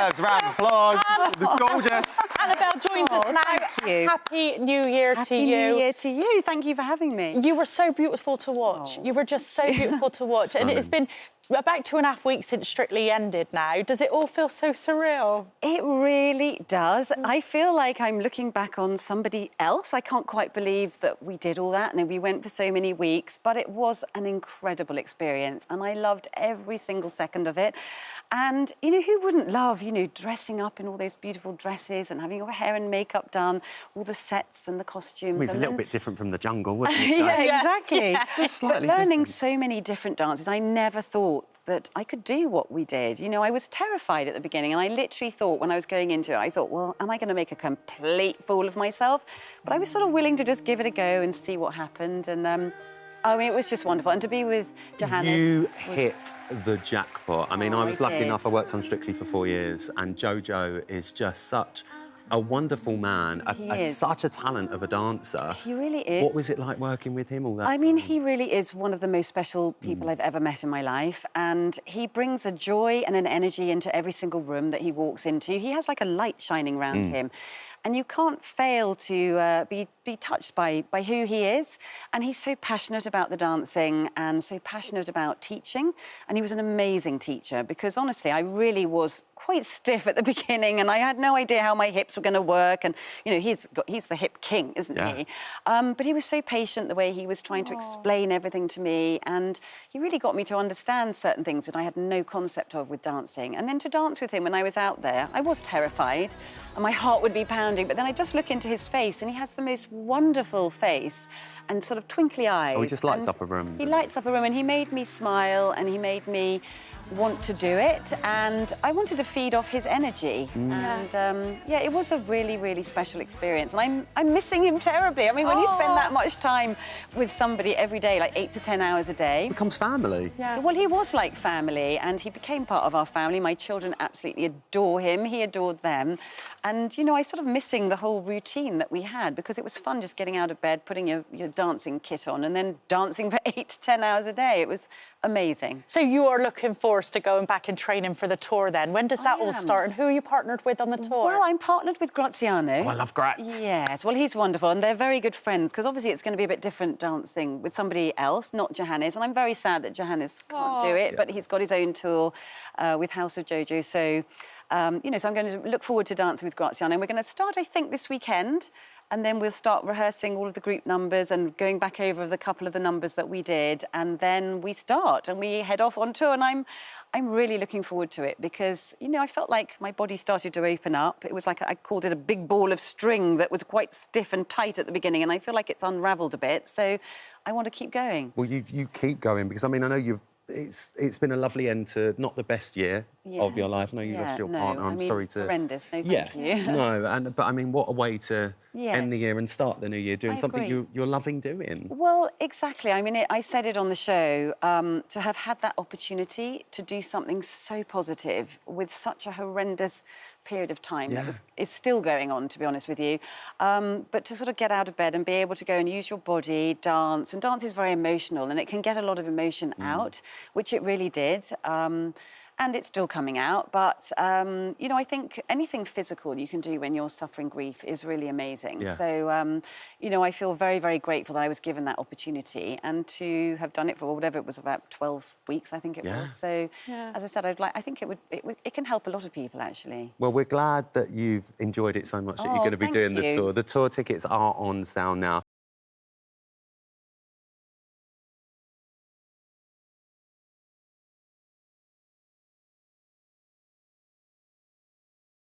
deserves a round of applause. Gorgeous. Annabel joins us now. Thank you. Happy New Year to you. Happy New Year to you. Thank you for having me. You were so beautiful to watch. You were just so beautiful to watch. And it's been about 2.5 weeks since Strictly ended now. Does it all feel so surreal? It really does. I feel like I'm looking back on somebody else. I can't quite believe that we did all that and then we went for so many weeks, but it was an incredible experience and I loved every single second of it. And, you know, who wouldn't love, you know, dressing up in all those beautiful dresses and having your hair and makeup done, all the sets and the costumes. Well, it's a little bit different from the jungle, wasn't it? Yeah, exactly. Just But slightly learning different. so many different dances, I never thought that I could do what we did. You know, I was terrified at the beginning and I literally thought when I was going into it, I thought, well, am I going to make a complete fool of myself? But I was sort of willing to just give it a go and see what happened. And I mean, it was just wonderful. And to be with Johannes... You hit the jackpot. I mean, I was lucky did. enough, I worked on Strictly for 4 years, and Jojo is just such a wonderful man, such a talent of a dancer. He really is. What was it like working with him all that I mean, time? he really is one of the most special people I've ever met in my life, and he brings a joy and an energy into every single room that he walks into. He has like a light shining around him, and you can't fail to be touched by who he is. And he's so passionate about the dancing and so passionate about teaching, and he was an amazing teacher because honestly, I really was quite stiff at the beginning and I had no idea how my hips were going to work, and you know, he's the hip king, isn't he? But he was so patient the way he was trying to explain everything to me, and he really got me to understand certain things that I had no concept of with dancing. And then to dance with him when I was out there, I was terrified and my heart would be pounding, but then I just look into his face and he has the most wonderful face and sort of twinkly eyes. Oh, he just lights up a room. He lights up a room and he made me smile and he made me want to do it, and I wanted to feed off his energy. And yeah, it was a really, really special experience, and I'm missing him terribly. I mean, when you spend that much time with somebody every day, like 8 to 10 hours a day, It becomes family. yeah. Well, he was like family, and he became part of our family. My children absolutely adore him. He adored them. And, you know, I sort of missing the whole routine that we had because it was fun just getting out of bed, putting your dancing kit on and then dancing for 8 to 10 hours a day. It was amazing. So you are looking forward to going back and training for the tour then. When does that all start, and who are you partnered with on the tour? Well, I'm partnered with Graziano. Oh, I love Graz. Yes, well, he's wonderful, and they're very good friends, because obviously it's going to be a bit different dancing with somebody else, not Johannes, and I'm very sad that Johannes can't do it, but he's got his own tour with House of Jojo, so, you know, so I'm going to look forward to dancing with Graziano, and we're going to start, I think, this weekend, and then we'll start rehearsing all of the group numbers and going back over the couple of the numbers that we did, and then we start and we head off on tour, and I'm really looking forward to it because, you know, I felt like my body started to open up. It was like, I called it a big ball of string that was quite stiff and tight at the beginning, and I feel like it's unravelled a bit, so I want to keep going. Well, you keep going because, I mean, I know it's been a lovely end to not the best year of your life. I know you lost your partner. I'm sorry to... horrendous. No, thank you. No, but I mean, what a way to end the Yes. year and start the new year doing I something agree. you're loving doing. Well, exactly. I mean, I said it on the show, to have had that opportunity to do something so positive with such a horrendous period of time that is still going on, to be honest with you. But to sort of get out of bed and be able to go and use your body, dance, and dance is very emotional and it can get a lot of emotion out, which it really did. And it's still coming out, but, you know, I think anything physical you can do when you're suffering grief is really amazing. Yeah. So, you know, I feel very, very grateful that I was given that opportunity and to have done it for whatever it was, about 12 weeks, I think it was. So, as I said, I think it can help a lot of people, actually. Well, we're glad that you've enjoyed it so much that you're going to be thank doing the you. tour. The tour tickets are on sale now.